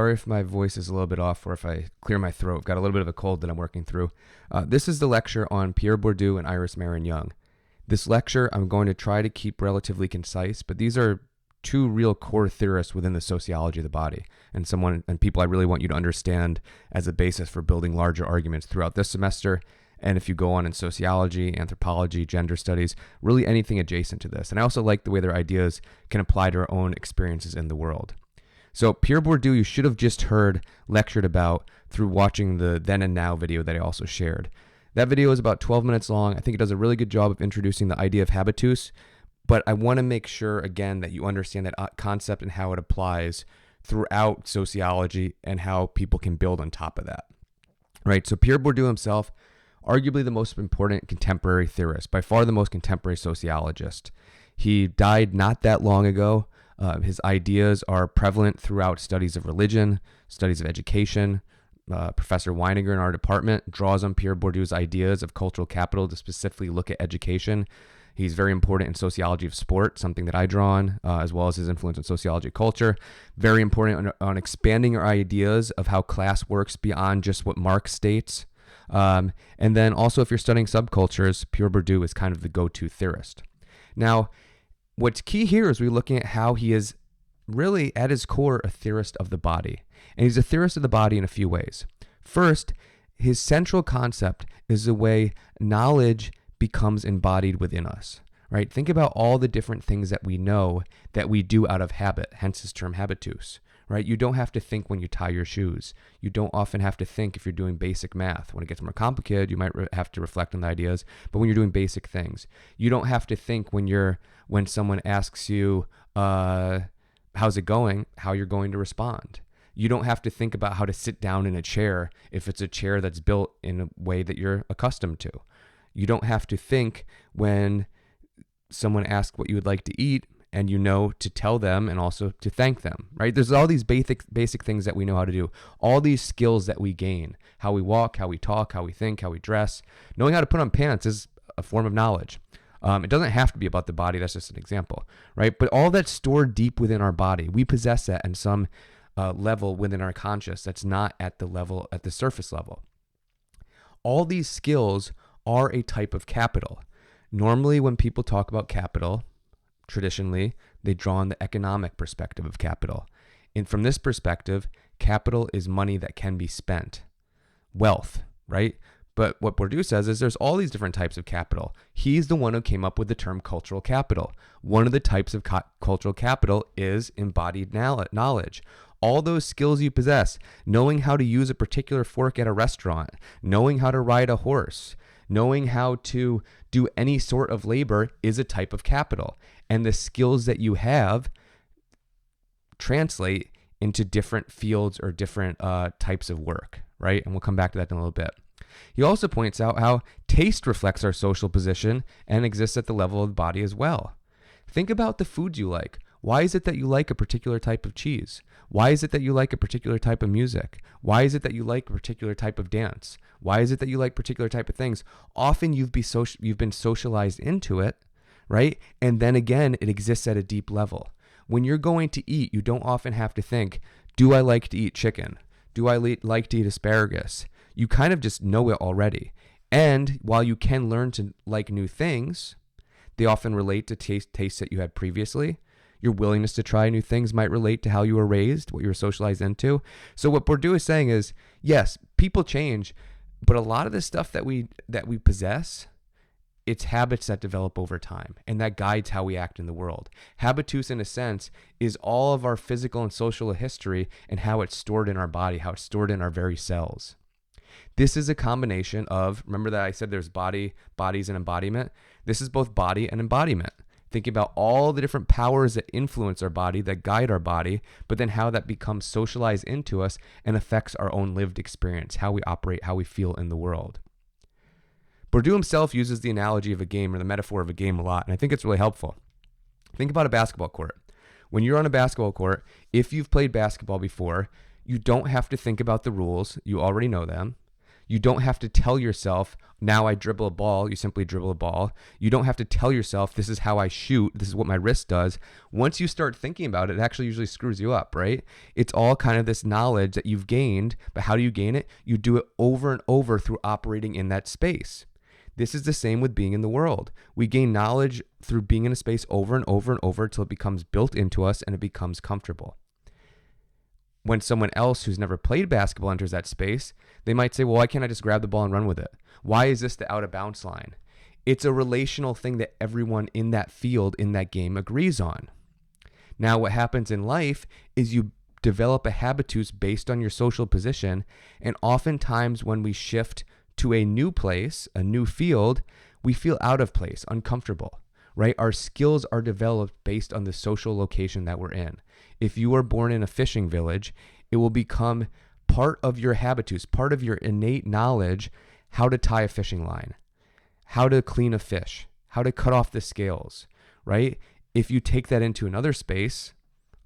sorry if my voice is a little bit off or if I clear my throat. I've got a little bit of a cold that I'm working through. This is the lecture on Pierre Bourdieu and Iris Marion-Young. This lecture I'm going to try to keep relatively concise, but these are two real core theorists within the sociology of the body, and people I really want you to understand as a basis for building larger arguments throughout this semester. And if you go on in sociology, anthropology, gender studies, really anything adjacent to this. And I also like the way their ideas can apply to our own experiences in the world. So Pierre Bourdieu, you should have just heard lectured about through watching the Then and Now video that I also shared. That video is about 12 minutes long. I think it does a really good job of introducing the idea of habitus, but I want to make sure, again, that you understand that concept and how it applies throughout sociology and how people can build on top of that. Right? So Pierre Bourdieu himself, arguably the most important contemporary theorist, by far the most contemporary sociologist. He died not that long ago. His ideas are prevalent throughout studies of religion, studies of education. Professor Weininger in our department draws on Pierre Bourdieu's ideas of cultural capital to specifically look at education. He's very important in sociology of sport, something that I draw on, as well as his influence in sociology of culture. Very important on expanding our ideas of how class works beyond just what Marx states. And then also, if you're studying subcultures, Pierre Bourdieu is kind of the go-to theorist. Now, what's key here is we're looking at how he is really, at his core, a theorist of the body. And he's a theorist of the body in a few ways. First, his central concept is the way knowledge becomes embodied within us, right? Think about all the different things that we know that we do out of habit, hence his term habitus, right? You don't have to think when you tie your shoes. You don't often have to think if you're doing basic math. When it gets more complicated, you might have to reflect on the ideas, but when you're doing basic things, you don't have to think when someone asks you, how's it going, how you're going to respond. You don't have to think about how to sit down in a chair if it's a chair that's built in a way that you're accustomed to. You don't have to think when someone asks what you would like to eat and you know to tell them and also to thank them, right? There's all these basic things that we know how to do. All these skills that we gain, how we walk, how we talk, how we think, how we dress. Knowing how to put on pants is a form of knowledge. It doesn't have to be about the body. That's just an example, right? But all that's stored deep within our body, we possess that in some level within our conscious that's not at the surface level. All these skills are a type of capital. Normally, when people talk about capital, traditionally, they draw on the economic perspective of capital. And from this perspective, capital is money that can be spent. Wealth, right? But what Bourdieu says is there's all these different types of capital. He's the one who came up with the term cultural capital. One of the types of cultural capital is embodied knowledge. All those skills you possess, knowing how to use a particular fork at a restaurant, knowing how to ride a horse, knowing how to do any sort of labor is a type of capital. And the skills that you have translate into different fields or different types of work, right? And we'll come back to that in a little bit. He also points out how taste reflects our social position and exists at the level of the body as well. Think about the foods you like. Why is it that you like a particular type of cheese? Why is it that you like a particular type of music? Why is it that you like a particular type of dance? Why is it that you like particular type of things? Often you've been socialized into it, right? And then again, it exists at a deep level. When you're going to eat, you don't often have to think, do I like to eat chicken? Do I like to eat asparagus? You kind of just know it already. And while you can learn to like new things, they often relate to tastes that you had previously. Your willingness to try new things might relate to how you were raised, what you were socialized into. So what Bourdieu is saying is, yes, people change, but a lot of the stuff that we possess, it's habits that develop over time, and that guides how we act in the world. Habitus, in a sense, is all of our physical and social history and how it's stored in our body, how it's stored in our very cells. This is a combination of, remember that I said there's bodies, and embodiment? This is both body and embodiment. Thinking about all the different powers that influence our body, that guide our body, but then how that becomes socialized into us and affects our own lived experience, how we operate, how we feel in the world. Bourdieu himself uses the analogy of a game or the metaphor of a game a lot, and I think it's really helpful. Think about a basketball court. When you're on a basketball court, if you've played basketball before, you don't have to think about the rules. You already know them. You don't have to tell yourself, now I dribble a ball. You simply dribble a ball. You don't have to tell yourself, this is how I shoot. This is what my wrist does. Once you start thinking about it, it actually usually screws you up, right? It's all kind of this knowledge that you've gained, but how do you gain it? You do it over and over through operating in that space. This is the same with being in the world. We gain knowledge through being in a space over and over and over until it becomes built into us and it becomes comfortable. When someone else who's never played basketball enters that space, they might say, well, why can't I just grab the ball and run with it? Why is this the out of bounds line? It's a relational thing that everyone in that field, in that game, agrees on. Now, what happens in life is you develop a habitus based on your social position, and oftentimes when we shift to a new place, a new field, we feel out of place, uncomfortable, right? Our skills are developed based on the social location that we're in. If you are born in a fishing village, it will become part of your habitus, part of your innate knowledge, how to tie a fishing line, how to clean a fish, how to cut off the scales, right? If you take that into another space,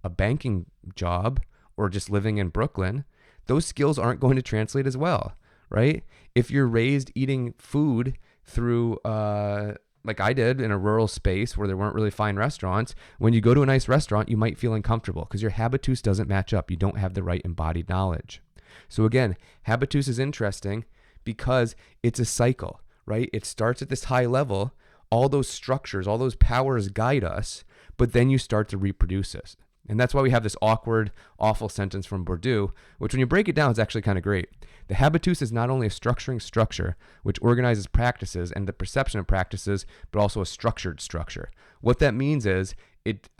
a banking job, or just living in Brooklyn, those skills aren't going to translate as well, right? If you're raised eating food through, like I did in a rural space where there weren't really fine restaurants, when you go to a nice restaurant, you might feel uncomfortable because your habitus doesn't match up. You don't have the right embodied knowledge. So again, habitus is interesting because it's a cycle, right? It starts at this high level. All those structures, all those powers guide us, but then you start to reproduce this. And that's why we have this awkward, awful sentence from Bourdieu, which when you break it down, is actually kind of great. The habitus is not only a structuring structure, which organizes practices and the perception of practices, but also a structured structure. What that means is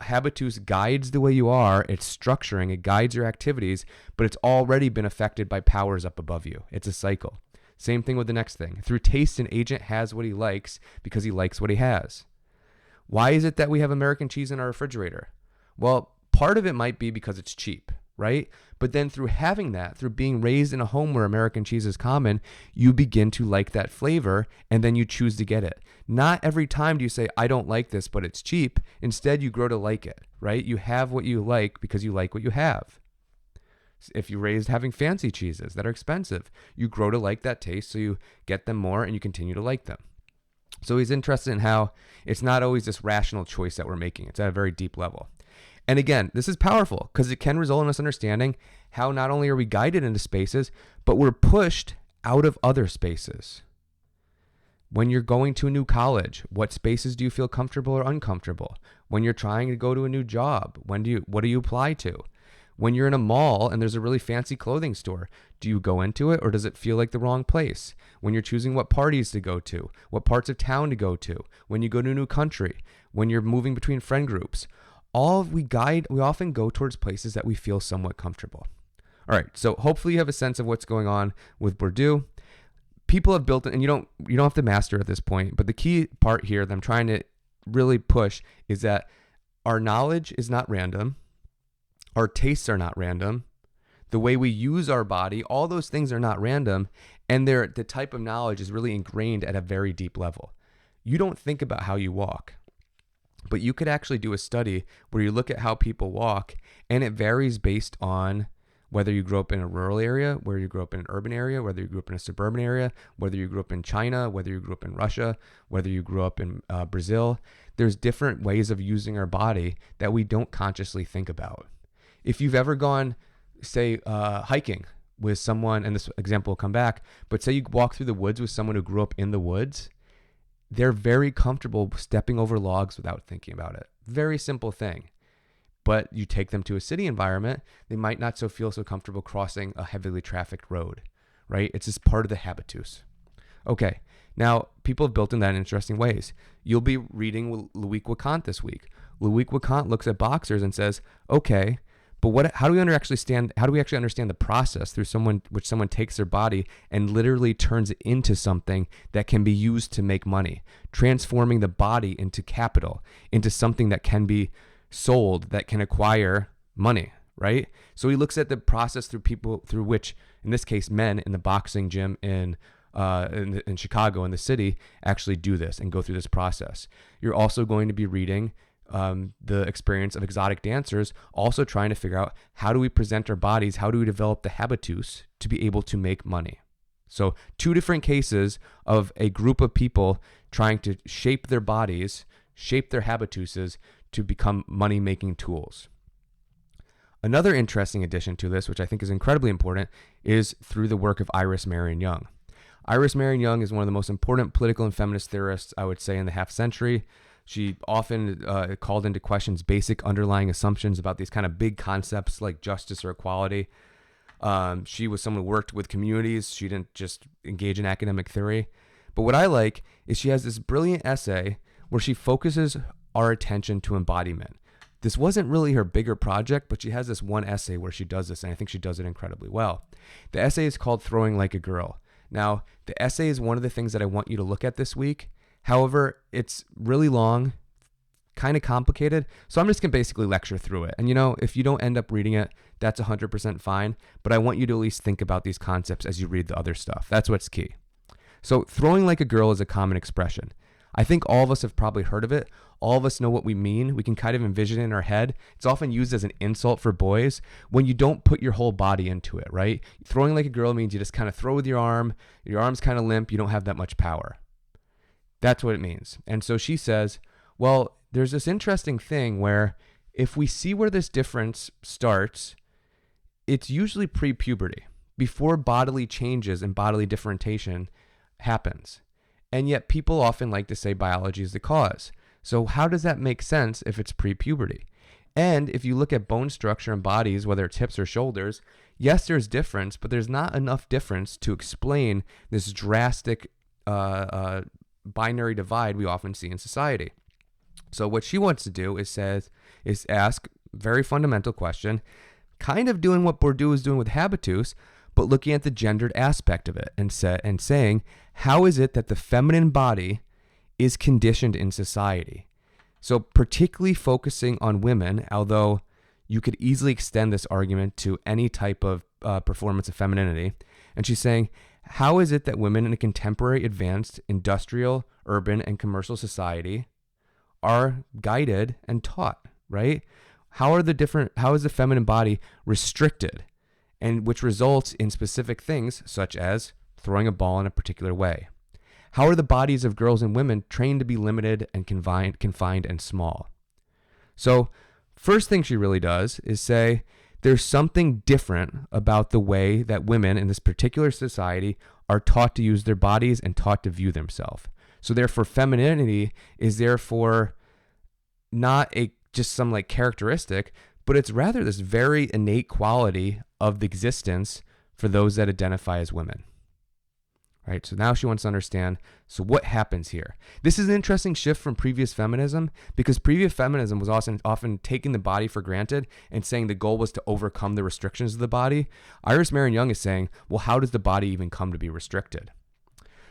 habitus guides the way you are, it's structuring, it guides your activities, but it's already been affected by powers up above you. It's a cycle. Same thing with the next thing. Through taste, an agent has what he likes because he likes what he has. Why is it that we have American cheese in our refrigerator? Well, part of it might be because it's cheap, right? But then through having that, through being raised in a home where American cheese is common, you begin to like that flavor and then you choose to get it. Not every time do you say, I don't like this, but it's cheap. Instead, you grow to like it, right? You have what you like because you like what you have. If you're raised having fancy cheeses that are expensive, you grow to like that taste, so you get them more and you continue to like them. So he's interested in how it's not always this rational choice that we're making. It's at a very deep level. And again, this is powerful because it can result in us understanding how not only are we guided into spaces, but we're pushed out of other spaces. When you're going to a new college, what spaces do you feel comfortable or uncomfortable? When you're trying to go to a new job, what do you apply to? When you're in a mall and there's a really fancy clothing store, do you go into it or does it feel like the wrong place? When you're choosing what parties to go to, what parts of town to go to, when you go to a new country, when you're moving between friend groups, we often go towards places that we feel somewhat comfortable. All right, so hopefully you have a sense of what's going on with Bourdieu. People have built it, and you don't have to master at this point, but the key part here that I'm trying to really push is that our knowledge is not random. Our tastes are not random. The way we use our body, all those things are not random, and the type of knowledge is really ingrained at a very deep level. You don't think about how you walk, but you could actually do a study where you look at how people walk, and it varies based on whether you grew up in a rural area, whether you grew up in an urban area, whether you grew up in a suburban area, whether you grew up in China, whether you grew up in Russia, whether you grew up in Brazil. There's different ways of using our body that we don't consciously think about. If you've ever gone, say, hiking with someone, and this example will come back, but say you walk through the woods with someone who grew up in the woods, they're very comfortable stepping over logs without thinking about it. Very simple thing. But you take them to a city environment, they might not feel so comfortable crossing a heavily trafficked road, right? It's just part of the habitus. Okay, now people have built in that in interesting ways. You'll be reading Louis Quicant this week. Louis Quicant looks at boxers and says, okay, but how do we actually understand the process through which someone takes their body and literally turns it into something that can be used to make money, transforming the body into capital, into something that can be sold, that can acquire money, right? So he looks at the process through which, in this case, men in the boxing gym in Chicago, in the city, actually do this and go through this process. You're also going to be reading the experience of exotic dancers, also trying to figure out how do we present our bodies, how do we develop the habitus to be able to make money. So 2 different cases of a group of people trying to shape their bodies, shape their habituses to become money-making tools. Another interesting addition to this, which I think is incredibly important, is through the work of Iris Marion Young. Iris Marion Young is one of the most important political and feminist theorists, I would say, in the half century. She often called into questions basic underlying assumptions about these kind of big concepts like justice or equality. She was someone who worked with communities. She didn't just engage in academic theory. But what I like is she has this brilliant essay where she focuses our attention to embodiment. This wasn't really her bigger project, but she has this one essay where she does this, and I think she does it incredibly well. The essay is called Throwing Like a Girl. Now, the essay is one of the things that I want you to look at this week. However, it's really long, kind of complicated, so I'm just going to basically lecture through it. And if you don't end up reading it, that's 100% fine, but I want you to at least think about these concepts as you read the other stuff. That's what's key. So, throwing like a girl is a common expression. I think all of us have probably heard of it. All of us know what we mean. We can kind of envision it in our head. It's often used as an insult for boys when you don't put your whole body into it, right? Throwing like a girl means you just kind of throw with your arm. Your arm's kind of limp. You don't have that much power. That's what it means. And so she says, well, there's this interesting thing where if we see where this difference starts, it's usually pre-puberty, before bodily changes and bodily differentiation happens. And yet people often like to say biology is the cause. So how does that make sense if it's pre-puberty? And if you look at bone structure in bodies, whether it's hips or shoulders, yes, there's difference, but there's not enough difference to explain this drastic binary divide we often see in society. So what she wants to do is ask a very fundamental question, kind of doing what Bourdieu is doing with habitus, but looking at the gendered aspect of it and saying, how is it that the feminine body is conditioned in society? So particularly focusing on women, although you could easily extend this argument to any type of performance of femininity. And she's saying, how is it that women in a contemporary advanced industrial, urban, and commercial society are guided and taught, right? How is the feminine body restricted? And which results in specific things such as throwing a ball in a particular way. How are the bodies of girls and women trained to be limited and confined and small? So first thing she really does is say there's something different about the way that women in this particular society are taught to use their bodies and taught to view themselves. So therefore femininity is therefore not just some characteristic, but it's rather this very innate quality of the existence for those that identify as women. Right? So now she wants to understand, so what happens here? This is an interesting shift from previous feminism, because previous feminism was often taking the body for granted and saying the goal was to overcome the restrictions of the body. Iris Marion Young is saying, well, how does the body even come to be restricted?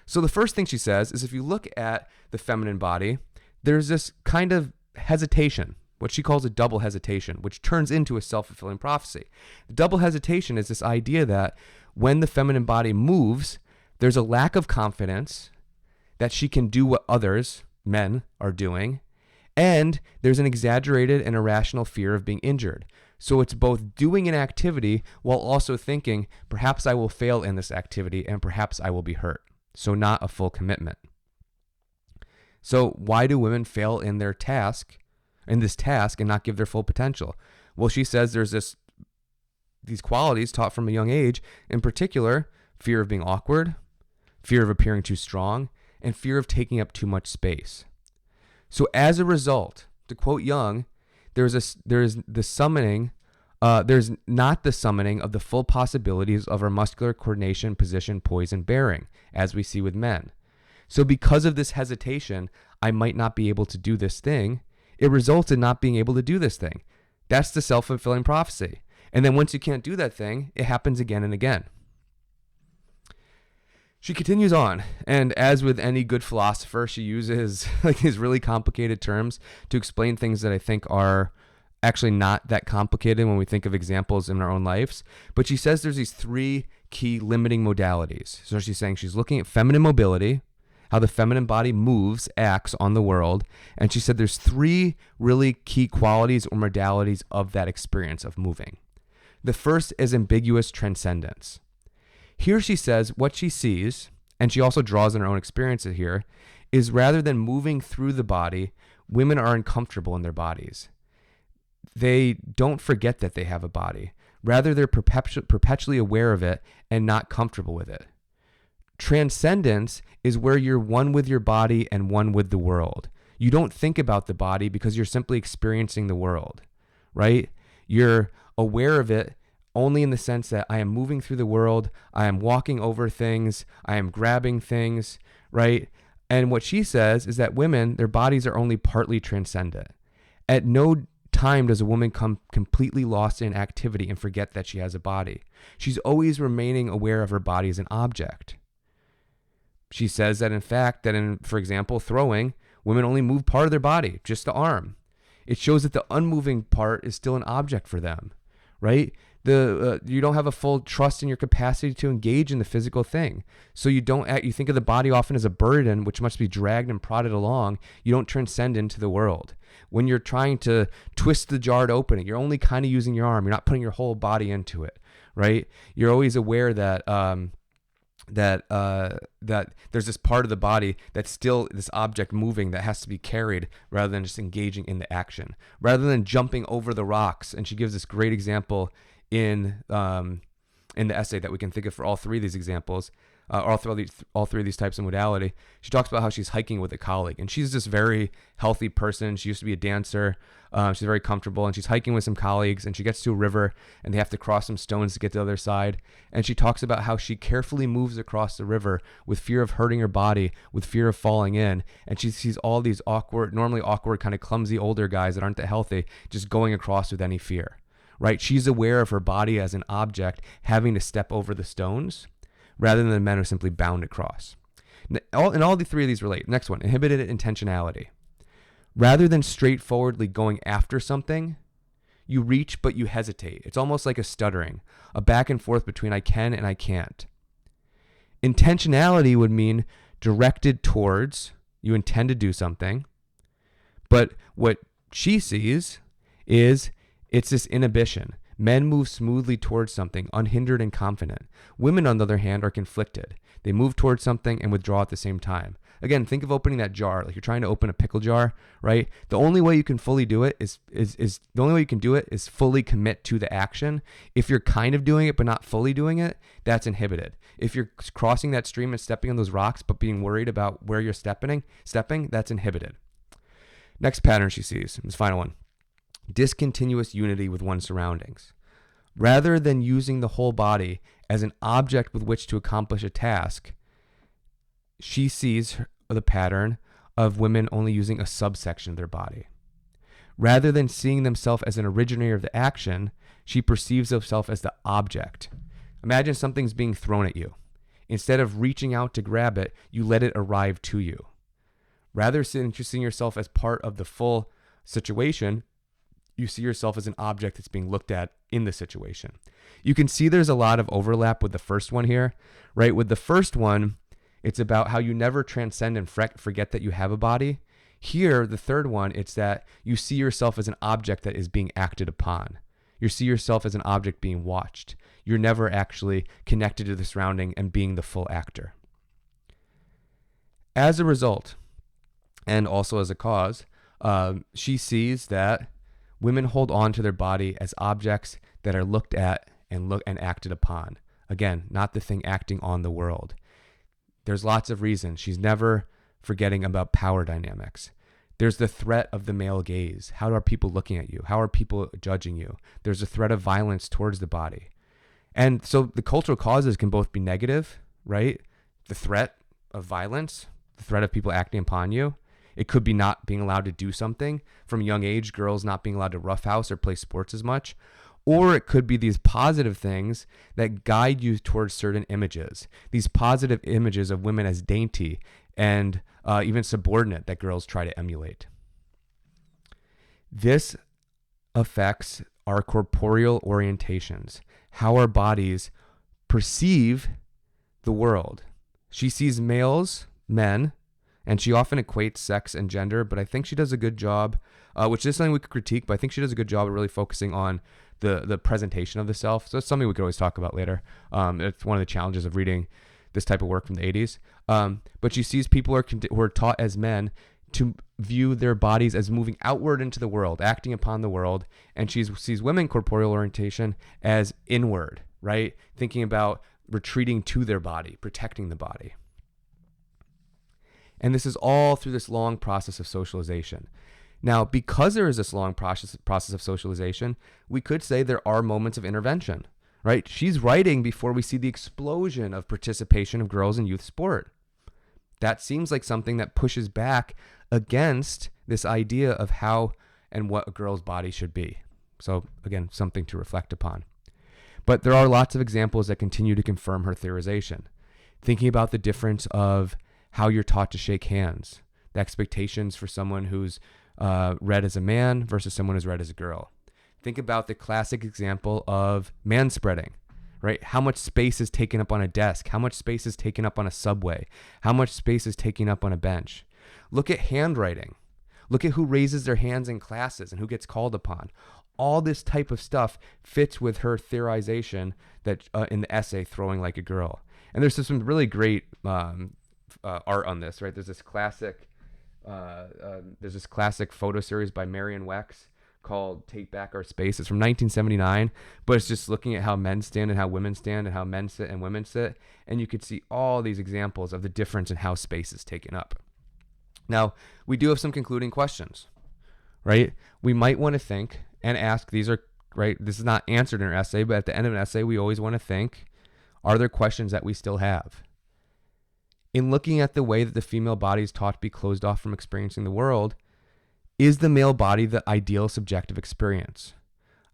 So the first thing she says is if you look at the feminine body, there's this kind of hesitation, what she calls a double hesitation, which turns into a self-fulfilling prophecy. The double hesitation is this idea that when the feminine body moves, there's a lack of confidence that she can do what others, men, are doing, and there's an exaggerated and irrational fear of being injured. So it's both doing an activity while also thinking, perhaps I will fail in this activity and perhaps I will be hurt. So not a full commitment. So why do women fail in this task and not give their full potential? Well, she says there's these qualities taught from a young age, in particular, fear of being awkward, fear of appearing too strong, and fear of taking up too much space. So as a result, to quote Young, there's not the summoning of the full possibilities of our muscular coordination, position, poise, and bearing, as we see with men. So because of this hesitation, I might not be able to do this thing. It results in not being able to do this thing. That's the self-fulfilling prophecy. And then once you can't do that thing, it happens again and again. She continues on, and as with any good philosopher, she uses these really complicated terms to explain things that I think are actually not that complicated when we think of examples in our own lives. But she says there's these 3 key limiting modalities. So she's saying she's looking at feminine mobility, how the feminine body moves, acts on the world. And she said there's 3 really key qualities or modalities of that experience of moving. The first is ambiguous transcendence. Here she says what she sees, and she also draws on her own experiences here, is rather than moving through the body, women are uncomfortable in their bodies. They don't forget that they have a body. Rather, they're perpetually aware of it and not comfortable with it. Transcendence is where you're one with your body and one with the world. You don't think about the body because you're simply experiencing the world, right? You're aware of it only in the sense that I am moving through the world, I am walking over things, I am grabbing things, right? And what she says is that women, their bodies are only partly transcendent. At no time does a woman come completely lost in activity and forget that she has a body. She's always remaining aware of her body as an object. She says that in fact, for example, throwing, women only move part of their body, just the arm. It shows that the unmoving part is still an object for them, right? You don't have a full trust in your capacity to engage in the physical thing. So you think of the body often as a burden which must be dragged and prodded along. You don't transcend into the world. When you're trying to twist the jar to open it, you're only kind of using your arm. You're not putting your whole body into it, right? You're always aware that that there's this part of the body that's still this object moving that has to be carried rather than just engaging in the action, rather than jumping over the rocks. And she gives this great example in the essay that we can think of for all three of these examples, all three of these types of modality. She talks about how she's hiking with a colleague, and she's this very healthy person. She used to be a dancer. She's very comfortable, and she's hiking with some colleagues, and she gets to a river, and they have to cross some stones to get to the other side. And she talks about how she carefully moves across the river with fear of hurting her body, with fear of falling in. And she sees all these normally awkward, kind of clumsy older guys that aren't that healthy, just going across with any fear. Right? She's aware of her body as an object having to step over the stones rather than the men who are simply bound across. And all the three of these relate. Next one, inhibited intentionality. Rather than straightforwardly going after something, you reach but you hesitate. It's almost like a stuttering, a back and forth between I can and I can't. Intentionality would mean directed towards, you intend to do something, but what she sees is it's this inhibition. Men move smoothly towards something, unhindered and confident. Women, on the other hand, are conflicted. They move towards something and withdraw at the same time. Again, think of opening that jar, like you're trying to open a pickle jar, right? The only way you can fully do it is fully commit to the action. If you're kind of doing it but not fully doing it, that's inhibited. If you're crossing that stream and stepping on those rocks but being worried about where you're stepping, that's inhibited. Next pattern she sees, this final one. Discontinuous unity with one's surroundings. Rather than using the whole body as an object with which to accomplish a task, she sees the pattern of women only using a subsection of their body. Rather than seeing themselves as an originator of the action, she perceives herself as the object. Imagine something's being thrown at you. Instead of reaching out to grab it, you let it arrive to you. Rather than seeing yourself as part of the full situation, you see yourself as an object that's being looked at in the situation. You can see there's a lot of overlap with the first one here, right? With the first one, it's about how you never transcend and forget that you have a body. Here, the third one, it's that you see yourself as an object that is being acted upon. You see yourself as an object being watched. You're never actually connected to the surrounding and being the full actor. As a result, and also as a cause, she sees that women hold on to their body as objects that are looked at and acted upon. Again, not the thing acting on the world. There's lots of reasons. She's never forgetting about power dynamics. There's the threat of the male gaze. How are people looking at you? How are people judging you? There's a threat of violence towards the body. And so the cultural causes can both be negative, right? The threat of violence, the threat of people acting upon you. It could be not being allowed to do something from a young age, girls not being allowed to roughhouse or play sports as much. Or it could be these positive things that guide you towards certain images, these positive images of women as dainty and even subordinate that girls try to emulate. This affects our corporeal orientations, how our bodies perceive the world. She sees men, and she often equates sex and gender, but I think she does a good job, which is something we could critique, but I think she does a good job of really focusing on the presentation of the self. So it's something we could always talk about later. It's one of the challenges of reading this type of work from the 80s. But she sees people who are taught as men to view their bodies as moving outward into the world, acting upon the world. And she sees women corporeal orientation as inward, right? Thinking about retreating to their body, protecting the body. And this is all through this long process of socialization. Now, because there is this long process of socialization, we could say there are moments of intervention, right? She's writing before we see the explosion of participation of girls in youth sport. That seems like something that pushes back against this idea of how and what a girl's body should be. So again, something to reflect upon. But there are lots of examples that continue to confirm her theorization. Thinking about the difference of how you're taught to shake hands, the expectations for someone who's read as a man versus someone who's read as a girl. Think about the classic example of manspreading, right? How much space is taken up on a desk? How much space is taken up on a subway? How much space is taken up on a bench? Look at handwriting. Look at who raises their hands in classes and who gets called upon. All this type of stuff fits with her theorization that in the essay, Throwing Like a Girl. And there's some really great art on this, right? There's this classic photo series by Marion Wex called Take Back Our Space. It's from 1979, but it's just looking at how men stand and how women stand and how men sit and women sit. And you could see all these examples of the difference in how space is taken up. Now, we do have some concluding questions, right? We might want to think and ask, these are, right, this is not answered in our essay, but at the end of an essay, we always want to think, are there questions that we still have? In looking at the way that the female body is taught to be closed off from experiencing the world, is the male body the ideal subjective experience?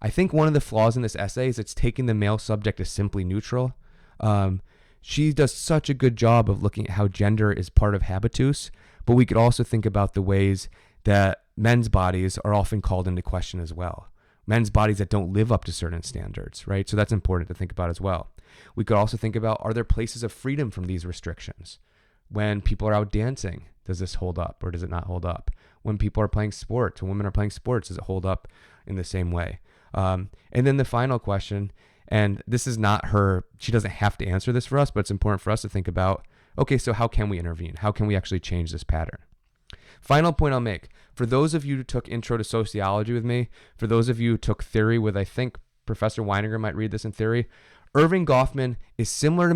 I think one of the flaws in this essay is it's taking the male subject as simply neutral. She does such a good job of looking at how gender is part of habitus, but we could also think about the ways that men's bodies are often called into question as well. Men's bodies that don't live up to certain standards, right? So that's important to think about as well. We could also think about, are there places of freedom from these restrictions? When people are out dancing, does this hold up or does it not hold up? When people are playing sports, when women are playing sports, does it hold up in the same way? And then the final question, and this is not her, she doesn't have to answer this for us, but it's important for us to think about, okay, so how can we intervene? How can we actually change this pattern? Final point I'll make, for those of you who took Intro to Sociology with me, for those of you who took theory with, I think Professor Weininger might read this in theory, Irving Goffman is similar to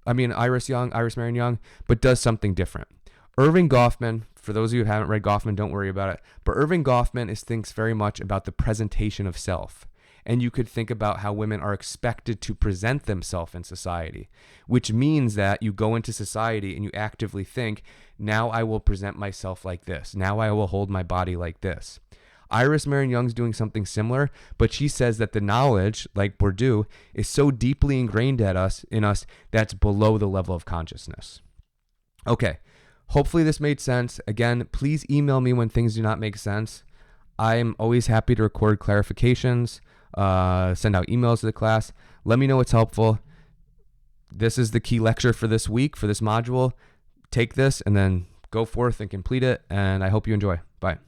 Iris Marion Young, but does something different. Irving Goffman, for those of you who haven't read Goffman, don't worry about it, but Irving Goffman thinks very much about the presentation of self. And you could think about how women are expected to present themselves in society, which means that you go into society and you actively think, now I will present myself like this. Now I will hold my body like this. Iris Marion Young's doing something similar, but she says that the knowledge, like Bourdieu, is so deeply ingrained in us that's below the level of consciousness. Okay, hopefully this made sense. Again, please email me when things do not make sense. I'm always happy to record clarifications, send out emails to the class. Let me know what's helpful. This is the key lecture for this week, for this module. Take this and then go forth and complete it, and I hope you enjoy. Bye.